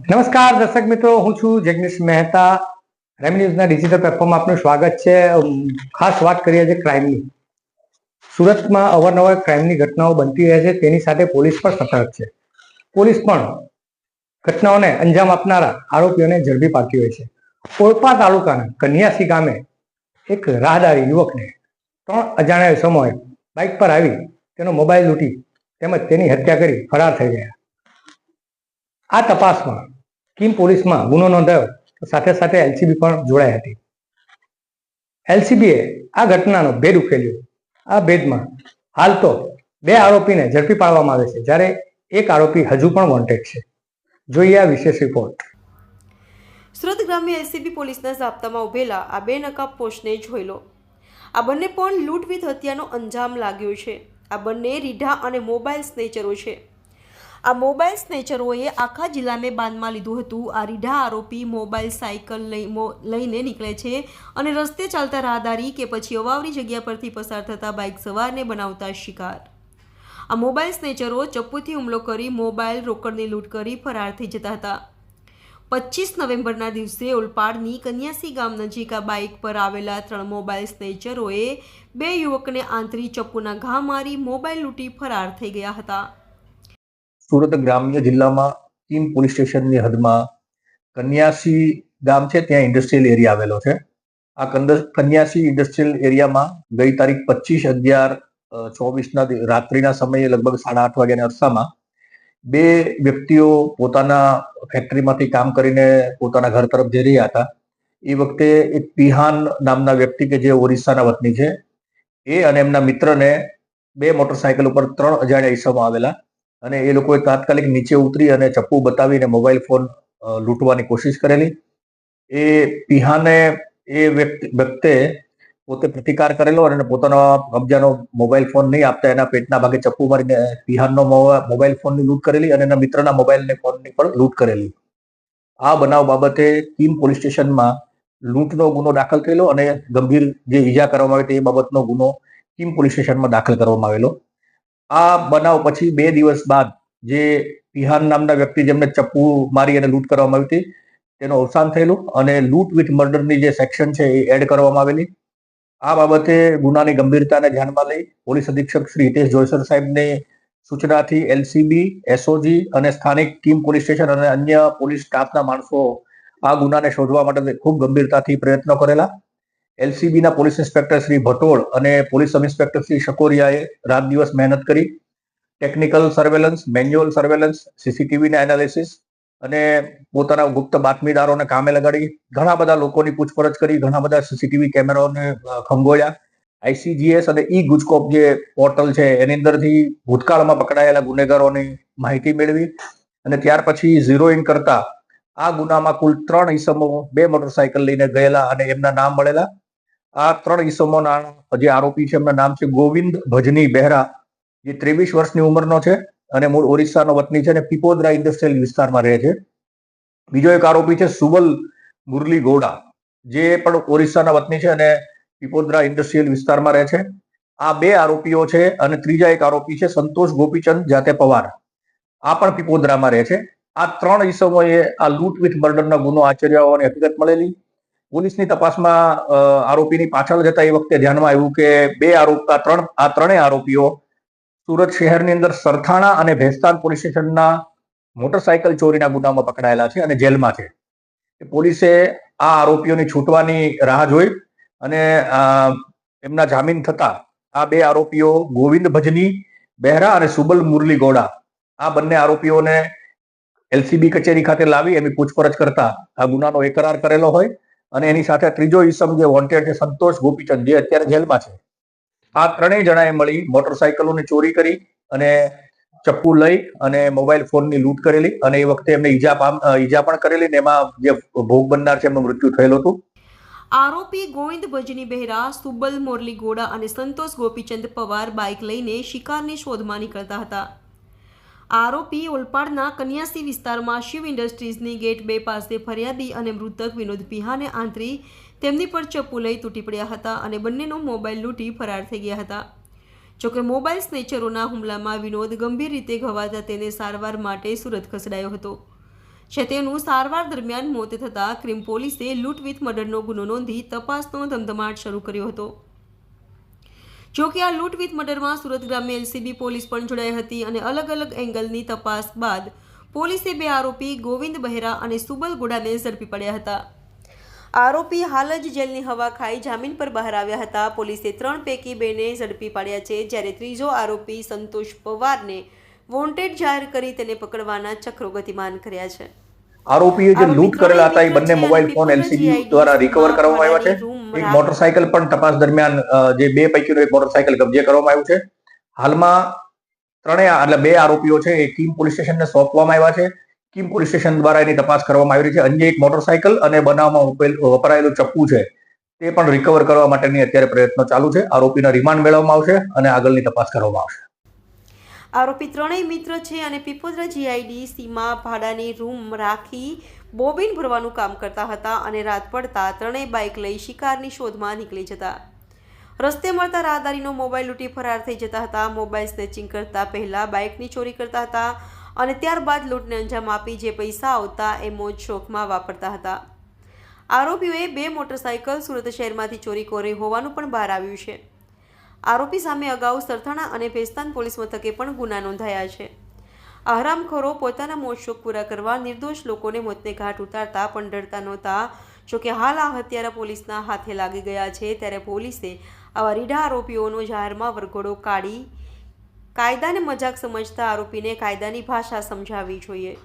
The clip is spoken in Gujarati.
નમસ્કાર દર્શક મિત્રો, હું છું જગદીશ મહેતા. ક્રાઇમ ન્યૂઝના ડિજિટલ પ્લેટફોર્મમાં આપનું સ્વાગત છે. ખાસ વાત કરીએ છીએ ક્રાઇમની. સુરતમાં અવારનવાર ક્રાઇમની ઘટનાઓ બનતી રહે છે, તેની સાથે પોલીસ પણ સતર્ક છે. પોલીસ પણ ઘટનાઓને અંજામ આપનારા આરોપીઓને ઝડપી પાડતી હોય છે. ઓલપાડ તાલુકાના કન્યાસી ગામે એક રાહદારી યુવકને 3 અજાણ્યા ઇસમોએ બાઇક પર આવી તેનો મોબાઈલ લૂંટી તેમજ તેની હત્યા કરી ફરાર થઈ ગયા. આ તપાસમાં કીમ પોલીસમાં ગુનો નોંધાયો, સાથે સાથે એલસીબી પણ જોડાઈ હતી. એલસીબીએ આ ઘટનાનો ભેદ ઉકેલ્યો. આ ભેદમાં હાલ તો 2 આરોપીને ઝડપી પાડવામાં આવે છે, જ્યારે એક આરોપી હજુ પણ વોન્ટેડ છે. જોઈએ આ વિશેષ રિપોર્ટ. સુરત ગ્રામ્ય એલસીબી પોલીસના જાપ્તામાં ઉભેલા આ 2 નકાબ પોસ્ટને જોઈ લો. આ બંને પણ લૂંટવીત હત્યાનો અંજામ લાગ્યો છે. આ બંને રીઢા અને મોબાઈલ સ્નેચરો છે. આ મોબાઈલ સ્નેચરોએ આખા જિલ્લાને બાંધમાં લીધું હતું. આ રીઢા આરોપી મોબાઈલ સાયકલ લઈને નીકળે છે અને રસ્તે ચાલતા રાહદારી કે પછી અવાવરી જગ્યા પરથી પસાર થતા બાઇક સવારને બનાવતા શિકાર. આ મોબાઈલ સ્નેચરો ચપ્પુથી હુમલો કરી મોબાઈલ રોકડની લૂંટ કરી ફરાર થઈ જતા હતા. 25 નવેમ્બરના દિવસે ઓલપાડની કન્યાસી ગામ નજીક આ બાઇક પર આવેલા 3 મોબાઈલ સ્નેચરોએ 2 યુવકને આંતરી ચપ્પુના ઘા મારી મોબાઈલ લૂંટી ફરાર થઈ ગયા હતા. સુરત ગ્રામ્ય જિલ્લામાં કીમ પોલીસ સ્ટેશનની હદમાં કન્યાસી ગામ છે, ત્યાં ઇન્ડસ્ટ્રીયલ એરિયા આવેલો છે. આ કન્યાસી ઇન્ડસ્ટ્રીયલ એરિયામાં ગઈ તારીખ 25/11/24 રાત્રિના સમયે લગભગ 8:30 વાગ્યાના અરસામાં 2 વ્યક્તિઓ પોતાના ફેક્ટરીમાંથી કામ કરીને પોતાના ઘર તરફ જઈ રહ્યા હતા. એ વખતે એક પિહાન નામના વ્યક્તિ કે જે ઓરિસ્સાના વતની છે, એ અને એમના મિત્રને 2 મોટરસાયકલ ઉપર 3 અજાણ્યા ઈસમો આવેલા અને એ લોકોએ તાત્કાલિક નીચે ઉતરી અને ચપ્પુ બતાવીને મોબાઈલ ફોન લૂંટવાની કોશિશ કરેલી. એ પિહાને એ વ્યક્તિએ પોતે પ્રતિકાર કરેલો અને પોતાનો કબજાનો મોબાઈલ ફોન નહીં આપતા એના પેટના ભાગે ચપ્પુ મારીને પિહાનનો મોબાઈલ ફોનની લૂંટ કરેલી અને એના મિત્રના મોબાઈલ ફોનની પણ લૂંટ કરેલી. આ બનાવ બાબતે કીમ પોલીસ સ્ટેશનમાં લૂંટનો ગુનો દાખલ થયેલો અને ગંભીર જે ઈજા કરવામાં આવી એ બાબતનો ગુનો કીમ પોલીસ સ્ટેશનમાં દાખલ કરવામાં આવેલો. આ બનાવ પછી 2 દિવસ બાદ જે પિહાન નામના વ્યક્તિ જેમને ચપ્પુ મારી અને લૂંટ કરવામાં આવી હતી તેનું અવસાન થયેલું અને લૂંટ વિથ મર્ડરની જે સેક્શન છે એ એડ કરવામાં આવેલી. આ બાબતે ગુનાની ગંભીરતાને ધ્યાનમાં લઈ પોલીસ અધિક્ષક શ્રી હિતેશ જોયસર સાહેબની સૂચનાથી એલસીબી, એસઓજી અને સ્થાનિક કીમ પોલીસ સ્ટેશન અને અન્ય પોલીસ સ્ટાફના માણસો આ ગુનાને શોધવા માટે ખૂબ ગંભીરતાથી પ્રયત્નો કરેલા. એલસીબીના પોલીસ ઇન્સ્પેક્ટર શ્રી ભટોળ અને પોલીસ સબ ઇન્સ્પેક્ટર શ્રી શકોરિયાએ રાત દિવસ મહેનત કરી ટેકનિકલ સર્વેલન્સ, મેન્યુઅલ સર્વેલન્સ, સીસીટીવીના એનાલિસિસ અને પોતાના ગુપ્ત બાતમીદારોને કામે લગાડી ઘણા બધા લોકોની પૂછપરછ કરી, ઘણા બધા સીસીટીવી કેમેરાઓને ખંગોળ્યા. આઈસીજીએસ અને ઈ ગુજકોપ જે પોર્ટલ છે એની અંદરથી ભૂતકાળમાં પકડાયેલા ગુનેગારોની માહિતી મેળવી અને ત્યાર પછી ઝીરો ઇન કરતા આ ગુનામાં કુલ 3 ઈસમો 2 મોટરસાયકલ લઈને ગયેલા અને એમના નામ મળેલા. આ 3 ઈસમોના જે આરોપી છે એમના નામ છે ગોવિંદ ભજની બહેરા, જે 23 વર્ષની ઉંમરનો છે અને મૂળ ઓરિસ્સાનો વતની છે અને પીપોદરા ઇન્ડસ્ટ્રીયલ વિસ્તારમાં રહે છે. બીજો એક આરોપી છે સુબલ મુરલી ગોડા, જે પણ ઓરિસ્સાના વતની છે અને પીપોદરા ઇન્ડસ્ટ્રીયલ વિસ્તારમાં રહે છે. આ 2 આરોપીઓ છે અને ત્રીજા એક આરોપી છે સંતોષ ગોપીચંદ જાતે પવાર, આ પણ પીપોદરામાં રહે છે. આ 3 ઈસમોએ આ લૂંટ વિથ મર્ડરનો ગુનો આચર્યા હોવાની હકીકત મળેલી. પોલીસની તપાસમાં આરોપીની પાછળ જતા એ વખતે ધ્યાનમાં આવ્યું કે આ ત્રણેય આરોપીઓ સુરત શહેરની અંદર સરથાણા અને ભેસ્તાન પોલીસ સ્ટેશનના મોટરસાયકલ ચોરીના ગુનામાં પકડાયેલા છે અને જેલમાં છે. પોલીસે આ આરોપીઓની છૂટવાની રાહ જોઈ અને એમના જામીન થતા આ 2 આરોપીઓ ગોવિંદ ભજની બહેરા અને સુબલ મુરલી ગોડા, આ બંને આરોપીઓને એલસીબી કચેરી ખાતે લાવી એની પૂછપરછ કરતા આ ગુનાનો એકરાર કરેલો હોય અને એની સાથે ત્રીજો ઈસમ જે વોન્ટેડ છે સંતોષ ગોપીચંદ, જે અત્યારે જેલમાં છે. આ 3 જણાએ મળી મોટરસાયકલોની ચોરી કરી અને ચપ્પુ લઈ અને મોબાઈલ ફોનની લૂંટ કરેલી અને એ વખતે એમને ઈજા પણ કરેલી ને એમાં જે ભોગ બનનાર છે એમનું મૃત્યુ થયેલું હતું. આરોપી ગોવિંદ ભજની બહેરા, સુબલ મોરલી ગોડા અને સંતોષ ગોપીચંદ પવાર બાઇક લઈને શિકારની શોધમાં નીકળતા હતા. આરોપી ઓલપાડના કન્યાસી વિસ્તારમાં શિવ ઇન્ડસ્ટ્રીઝની ગેટ 2 પાસે ફરિયાદી અને મૃતક વિનોદ પિહાને આંતરી તેમની પર ચપ્પુ લઈ તૂટી પડ્યા હતા અને બંનેનો મોબાઈલ લૂંટી ફરાર થઈ ગયા હતા. જોકે મોબાઈલ સ્નેચરોના હુમલામાં વિનોદ ગંભીર રીતે ઘવાતા તેને સારવાર માટે સુરત ખસેડાયો હતો. છે તેનું સારવાર દરમિયાન મોત થતાં ક્રીમ પોલીસે લૂંટ વિથ મર્ડરનો ગુનો નોંધી તપાસનો ધમધમાટ શરૂ કર્યો હતો. જો કે આ લૂંટ વિથ મર્ડરમાં સુરત ગ્રામ્ય એલસીબી પોલીસ પણ જોડાઈ હતી અને અલગ અલગ એંગલની તપાસ બાદ પોલીસે 2 આરોપી ગોવિંદ બહેરા અને સુબલ ગોડાને ઝડપી પડ્યા હતા. આરોપી હાલ જ જેલની હવા ખાઈ જામીન પર બહાર આવ્યા હતા. પોલીસે 3 પૈકી 2ને ઝડપી પાડ્યા છે, જ્યારે ત્રીજો આરોપી સંતોષ પવારને વોન્ટેડ જાહેર કરી તેને પકડવાના ચક્રો ગતિમાન કર્યા છે. આરોપીએ જે લૂંટ કરેલા હતા એ બંને મોબાઈલ ફોન એલસીબી દ્વારા રિકવર કરવામાં આવ્યા છે. એક મોટરસાયકલ પણ તપાસ દરમિયાન જે 2 પૈકીનું એક મોટરસાયકલ કબજે કરવામાં આવ્યું છે. હાલમાં 2 આરોપીઓ છે એ કીમ પોલીસ સ્ટેશનને સોંપવામાં આવ્યા છે. કીમ પોલીસ સ્ટેશન દ્વારા એની તપાસ કરવામાં આવી રહી છે. અન્ય એક મોટરસાયકલ અને બનાવમાં વપરાયેલું ચપ્પુ છે તે પણ રિકવર કરવા માટેની અત્યારે પ્રયત્નો ચાલુ છે. આરોપીના રિમાન્ડ મેળવવામાં આવશે અને આગળની તપાસ કરવામાં આવશે. આરોપી ત્રણેય મિત્ર છે અને પીપોદરા જીઆઈડી સીમાં ભાડાની રૂમ રાખી બોબિન ભરવાનું કામ કરતા હતા અને રાત પડતા ત્રણેય બાઇક લઈ શિકારની શોધમાં નીકળી જતા. રસ્તે મળતા રાહદારીનો મોબાઈલ લૂંટી ફરાર થઈ જતા હતા. મોબાઈલ સ્નેચિંગ કરતા પહેલા બાઇકની ચોરી કરતા હતા અને ત્યારબાદ લૂંટને અંજામ આપી જે પૈસા આવતા એ મોજ શોખમાં વાપરતા હતા. આરોપીઓએ 2 મોટરસાયકલ સુરત શહેરમાંથી ચોરી કરી હોવાનું પણ બહાર આવ્યું છે. આરોપી સામે અગાઉ સરથાણા અને ભેસ્તાન પોલીસ મથકે પણ ગુના નોંધાયા છે. આ હરામખોરો પોતાના મોજ શોખ પૂરા કરવા નિર્દોષ લોકોને મોતને ઘાટ ઉતારતા પણ ડરતા નહોતા. જોકે હાલ આ હત્યારા પોલીસના હાથે લાગી ગયા છે, ત્યારે પોલીસે આવા રીઢા આરોપીઓનો જાહેરમાં વરઘોડો કાઢી કાયદાને મજાક સમજતા આરોપીને કાયદાની ભાષા સમજાવવી જોઈએ.